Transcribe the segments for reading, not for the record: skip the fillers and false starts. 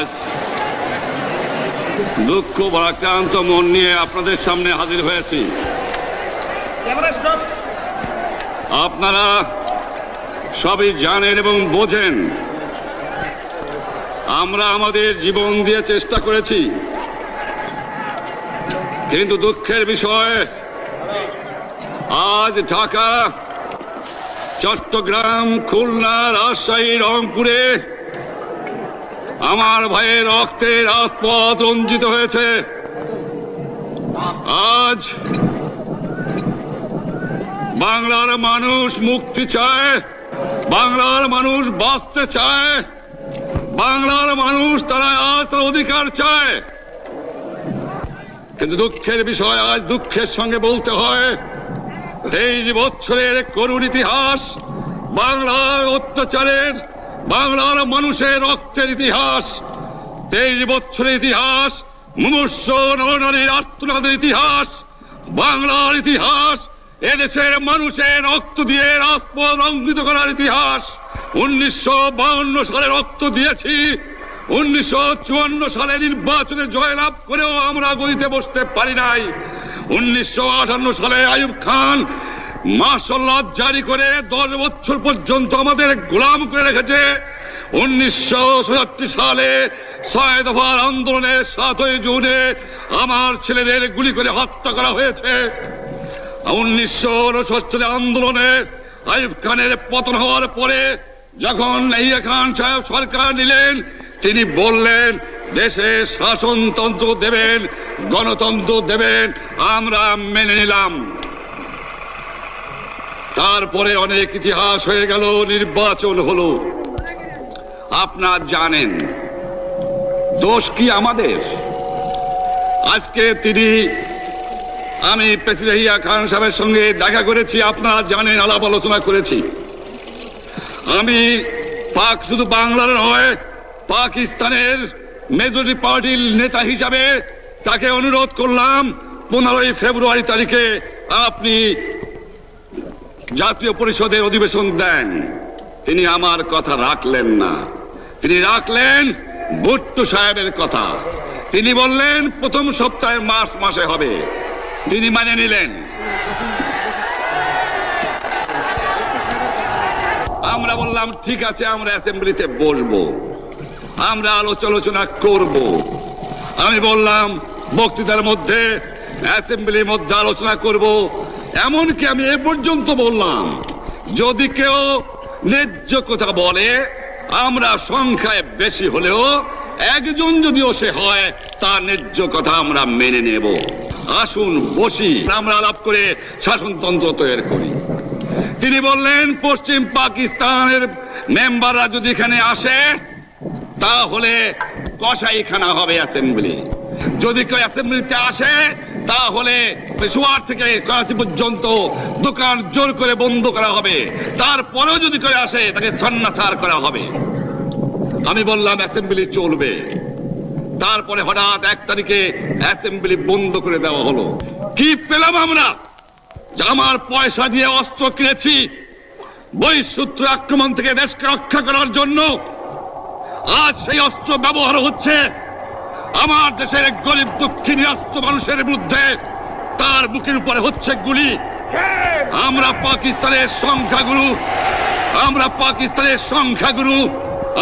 আজ দুঃখ ভারাক্রান্ত মন নিয়ে আপনাদের সামনে হাজির হয়েছি। আপনারা সবই জানেন এবং বোঝেন আমরা আমাদের জীবন দিয়ে চেষ্টা করেছি, কিন্তু দুঃখের বিষয় আজ ঢাকা, চট্টগ্রাম, খুলনা, রাজশাহী, রংপুরে আমার ভাইয়ের রক্তে রাজপথ রঞ্জিত হয়েছে। আজ বাংলার মানুষ মুক্তি চায়, বাংলার মানুষ বাঁচতে চায়, বাংলার মানুষ তারা আজ তার অধিকার চায়। কিন্তু দুঃখের বিষয় আজ দুঃখের সঙ্গে বলতে হয় 23 বছরের করুণ ইতিহাস, বাংলার অত্যাচারের, বাংলার মানুষের রক্তের ইতিহাস, 23 বছরের ইতিহাস, মুমূর্ষ নরনারীর আর্তনাদের ইতিহাস, বাংলার ইতিহাস, এদেশের মানুষের রক্ত দিয়ে রাজপথ রঞ্জিত করার ইতিহাস। 1952 সালে রক্ত দিয়েছি, 1954 সালে নির্বাচনে জয়লাভ করেও আমরা গদিতে বসতে পারি নাই। 1958 সালে আইয়ুব খান মার্শাল ল জারি করে 10 বছর পর্যন্ত আমাদের গোলাম করে রেখেছে। 1967 সালে 6 দফার আন্দোলনে 7ই জুনে আমার ছেলেদের গুলি করে হত্যা করা হয়েছে। 1969 সালে আন্দোলনে আইয়ুব খানের পতন হওয়ার পরে যখন ইয়াহিয়া খান সাহেব সরকার নিলেন, তিনি বললেন দেশে শাসনতন্ত্র দেবেন, গণতন্ত্র দেবেন, আমরা মেনে নিলাম। তারপরে অনেক ইতিহাস হয়ে গেল, নির্বাচন হলো। আপনারা জানেন দোষ কি আমাদের? আজকে আমি প্রেসিডেন্ট ইয়াহিয়া খান সাহেবের সঙ্গে দেখা করেছি, আপনারা জানেন, আলাপ আলোচনা করেছি। আমি শুধু বাংলার নয়, পাকিস্তানের মেজরিটি পার্টির নেতা হিসাবে তাকে অনুরোধ করলাম 15 ফেব্রুয়ারি তারিখে আপনি জাতীয় পরিষদের অধিবেশন দেন। তিনি আমার কথা রাখলেন না, তিনি রাখলেন ভুট্টো সাহেবের কথা। তিনি বললেন প্রথম সপ্তাহে মাসে হবে, তিনি মানে নিলেন। আমরা বললাম ঠিক আছে, আমরা অ্যাসেম্বলিতে বসবো, আমরা আলোচনা করব। আমি বললাম বক্তৃতার মধ্যে, অ্যাসেম্বলির মধ্যে আলোচনা করব। এমনকি আমি এ পর্যন্ত বললাম যদি কেউ ন্যায্য কথা বলে, আমরা সংখ্যায় বেশি হলেও একজন যদিও সে হয়, তার ন্যায্য কথা আমরা মেনে নেব। আসুন বসি, আমরা আলাপ করে শাসনতন্ত্র তৈরি করি। তিনি বললেন পশ্চিম পাকিস্তানের মেম্বাররা যদি এখানে আসে তাহলে কসাইখানা হবে অ্যাসেম্বলি। যদি কেউ অ্যাসেম্বলিতে আসে তাহলে পেশোয়ার থেকে করাচি পর্যন্ত দোকান জোর করে বন্ধ করা হবে, তারপরেও যদি কেউ আসে তাকে সন্ন্যাসার করা হবে। আমি বললাম অ্যাসেম্বলি চলবে। তারপরে হঠাৎ 1 তারিখে অ্যাসেম্বলি বন্ধ করে দেওয়া হলো। কি পেলাম আমরা? আমার পয়সা দিয়ে অস্ত্র কিনেছি বহিঃশত্রু আক্রমণ থেকে দেশকে রক্ষা করার জন্য। আজ সেই অস্ত্র ব্যবহার হচ্ছে আমার দেশের গরিব দুঃখী নিরস্ত্র মানুষের বিরুদ্ধে, তার বুকের উপরে হচ্ছে গুলি। আমরা পাকিস্তানের সংখ্যাগুরু,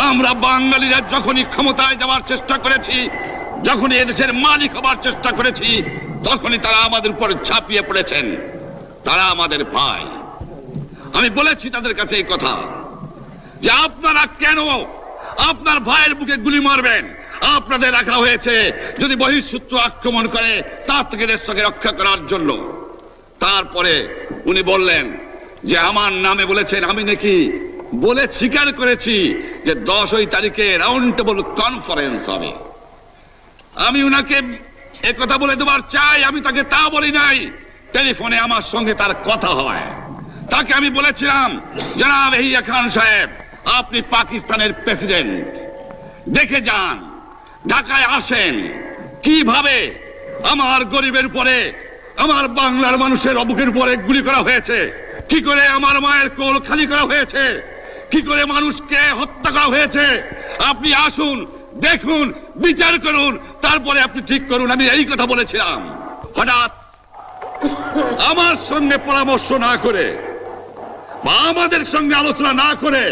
আমরা বাঙালিরা যখনই ক্ষমতায় যাওয়ার চেষ্টা করেছি, যখনই এদেশের মালিক হবার চেষ্টা করেছি, তখনই তারা আমাদের উপর ঝাঁপিয়ে পড়েছেন। তারা আমাদের ভাই। আমি বলেছি তাদের কাছে এই কথা যে আপনারা কেন আপনার ভাইয়ের বুকে গুলি মারবেন? আপনাদের রাখা হয়েছে যদি বহিঃশত্রু আক্রমণ করে তার থেকে দেশকে রক্ষা করার জন্য। তারপরে উনি বললেন যে আমার নামে বলেছেন, আমি নাকি বলে স্বীকার করেছি যে 10 তারিখে রাউন্ড টেবল কনফারেন্স হবে। আমি উনাকে একথা বলে দেবার চাই, আমি তাকে তা বলি নাই। টেলিফোনে আমার সঙ্গে তার কথা হয়। তাকে আমি বলেছিলাম, জনাব ইয়াহিয়া খান সাহেব, আপনি পাকিস্তানের প্রেসিডেন্ট, দেখে যান, ঢাকায় আসেন কিভাবে আমার গরিবের উপরে, আমার বাংলার মানুষের বুকের উপরে গুলি করা হয়েছে, কি করে আমার মায়ের কোল খালি করা হয়েছে, কি করে মানুষকে হত্যা করা হয়েছে। আপনি আসুন, দেখুন, বিচার করুন, তারপরে আপনি ঠিক করুন। আমি এই কথা বলেছিলাম। হঠাৎ আমার সঙ্গে পরামর্শ না করে বা আমাদের সঙ্গে আলোচনা না করে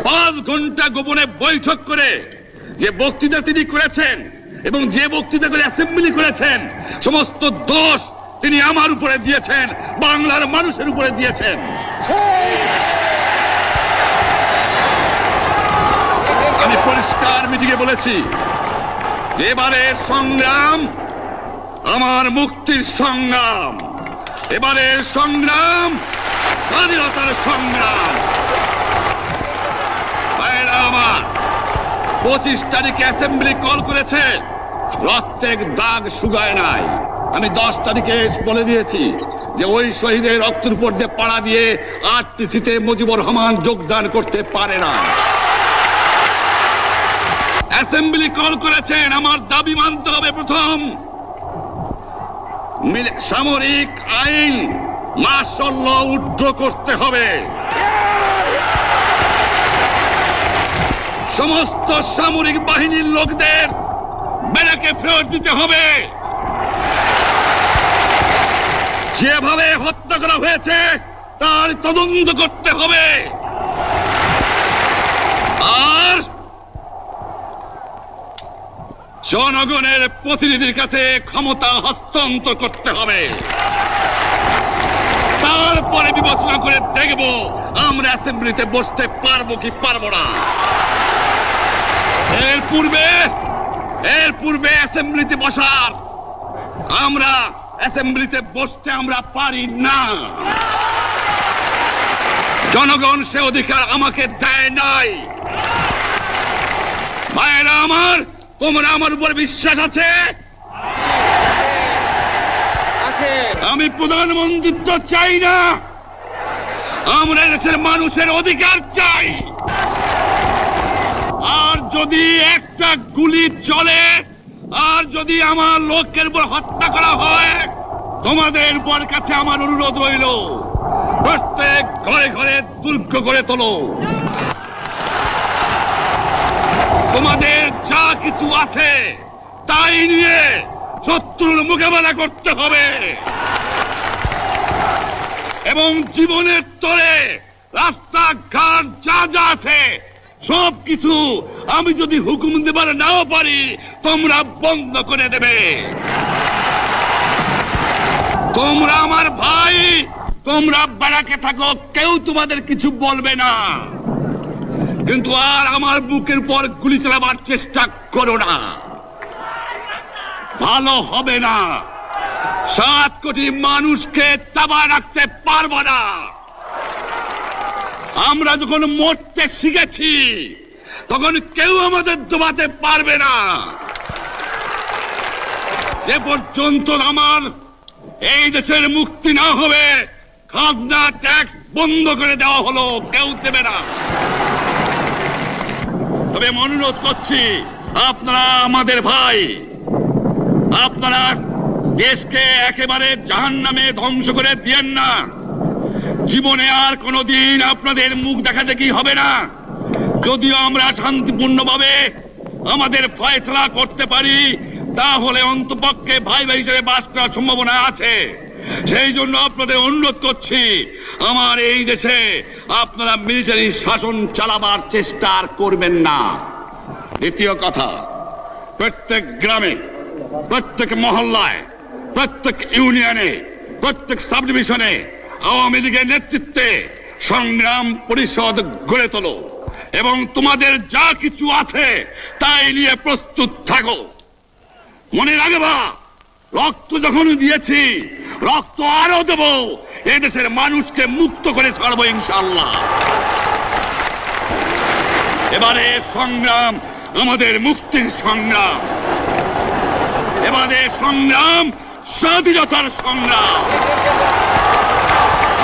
5 ঘন্টা গোপনে বৈঠক করে যে বক্তৃতা তিনি করেছেন এবং যে বক্তৃতা করে অ্যাসেম্বলি করেছেন, সমস্ত দোষ তিনি আমার উপরে দিয়েছেন, বাংলার মানুষের উপরে দিয়েছেন। আমি পরিষ্কার মিটিংয়ে বলেছি যে এবারের সংগ্রাম আমার মুক্তির সংগ্রাম, এবারের সংগ্রাম স্বাধীনতার সংগ্রাম। আমার 25 তারিখে অ্যাসেম্বলি কল করেছে, রক্তের দাগ শুকায় নাই। আমি 10 তারিখে বলে দিয়েছি যে ওই শহীদের রক্তের উপর দিয়ে পাড়া দিয়ে আরটিসিতে মুজিবুর রহমান যোগদান করতে পারে না। অ্যাসেম্বলি কল করেছেন, আমার দাবি মানতে হবে। প্রথম, সামরিক আইন মার্শাল ল উড্র করতে হবে। সমস্ত সামরিক বাহিনীর লোকদের ব্যারাকে ফেরত দিতে হবে। যেভাবে হত্যা করা হয়েছে তার তদন্ত করতে হবে। আর জনগণের প্রতিনিধির কাছে ক্ষমতা হস্তান্তর করতে হবে। তারপরে বিবেচনা করে দেখব আমরা অ্যাসেম্বলিতে বসতে পারবো কি পারবো না। এর পূর্বে অ্যাসেম্বলিতে বসার অ্যাসেম্বলিতে বসতে আমরা পারি না। জনগণ সে অধিকার আমাকে দেয় নাই। ভাইয়েরা আমার, তোমরা আমার উপর বিশ্বাস আছে? আমি প্রধানমন্ত্রিত্ব চাই না, আমরা দেশের মানুষের অধিকার চাই। আর যদি একটা গুলি চলে, আর যদি আমার লোকের উপর হত্যা করা হয়, তোমাদের উপর কাছে আমার অনুরোধ রইল, প্রত্যেক ঘরে ঘরে দুর্গ করে তোলো। তোমাদের যা কিছু আছে তাই নিয়ে শত্রুর মোকাবেলা করতে হবে এবং জীবনের তরে রাস্তাঘাট যা যা আছে সবকিছু আমি যদি হুকুম দেবার নাও পারি, তোমরা বন্ধ করে দেবে। তোমরা আমার ভাই, তোমরা ব্যারাকে থাকো, কেউ তোমাদের কিছু বলবে না, কিন্তু আর আমার বুকের পর গুলি চালাবার চেষ্টা করো না, ভালো হবে না। 7 কোটি মানুষকে চাপা রাখতে পারবো না। আমরা যখন মরতে শিখেছি তখন কেউ আমাদের দবাতে পারবে না। যে পর্যন্ত আমার এই দেশের মুক্তি না হবে, খাজনা ট্যাক্স বন্ধ করে দেওয়া হলো, কেউ দেবে না। তবে অনুরোধ করছি, আপনারা আমাদের ভাই, আপনারা দেশকে একেবারে জাহান্নামে ধ্বংস করে দিয়েন না। জীবনে আর কোনোদিন আপনাদের মুখ দেখা দেখি হবে না। যদিও আমরা শান্তিপূর্ণভাবে আমাদের ফয়সালা করতে পারি, তাহলে অন্তপক্ষে ভাই ভাই হিসেবে বাস করার সম্ভাবনা আছে। সেই জন্য আপনাদের অনুরোধ করছি, আমার এই দেশে আপনারা মিলিটারি শাসন চালাবার চেষ্টা আর করবেন না। দ্বিতীয় কথা, প্রত্যেক গ্রামে, প্রত্যেক মহল্লায়, প্রত্যেক ইউনিয়নে, প্রত্যেক সাব ডিভিশনে আওয়ামী লীগের নেতৃত্বে সংগ্রাম পরিষদ গড়ে তোলো এবং তোমাদের যা কিছু আছে তাই নিয়ে প্রস্তুত থাকো। মনে রাখবা, রক্ত যখন দিয়েছি, রক্ত আরো দেব, এদেশের মানুষকে মুক্ত করে ছাড়বো ইনশাআল্লাহ। এবারে সংগ্রাম আমাদের মুক্তির সংগ্রাম, এবারে সংগ্রাম স্বাধীনতার সংগ্রাম।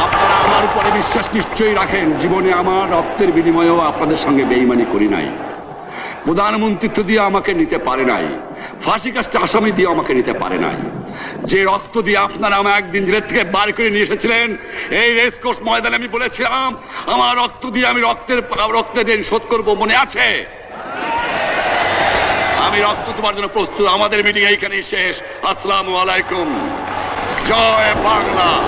আপনারা আমার উপরে বিশ্বাস নিশ্চয়ই রাখেন। জীবনে আমার রক্তের বিনিময়েও আপনাদের সঙ্গে বেঈমানি করি নাই। প্রধানমন্ত্রিত্ব দিয়ে আমাকে নিতে পারে নাই, ফাঁসি কাস্টে আসামি দিয়ে আমাকে নিতে পারে নাই। যে রক্ত দিয়ে আপনারা আমাকে একদিন জেলের থেকে বার করে নিয়ে এসেছিলেন, এই রেসকোর্স ময়দানে আমি বলেছিলাম আমার রক্ত দিয়ে আমি রক্তের ঋণ শোধ করবো, মনে আছে? আমি রক্ত তোমার জন্য প্রস্তুত। আমাদের মিটিং এইখানেই শেষ। আসসালামু আলাইকুম। জয় বাংলা।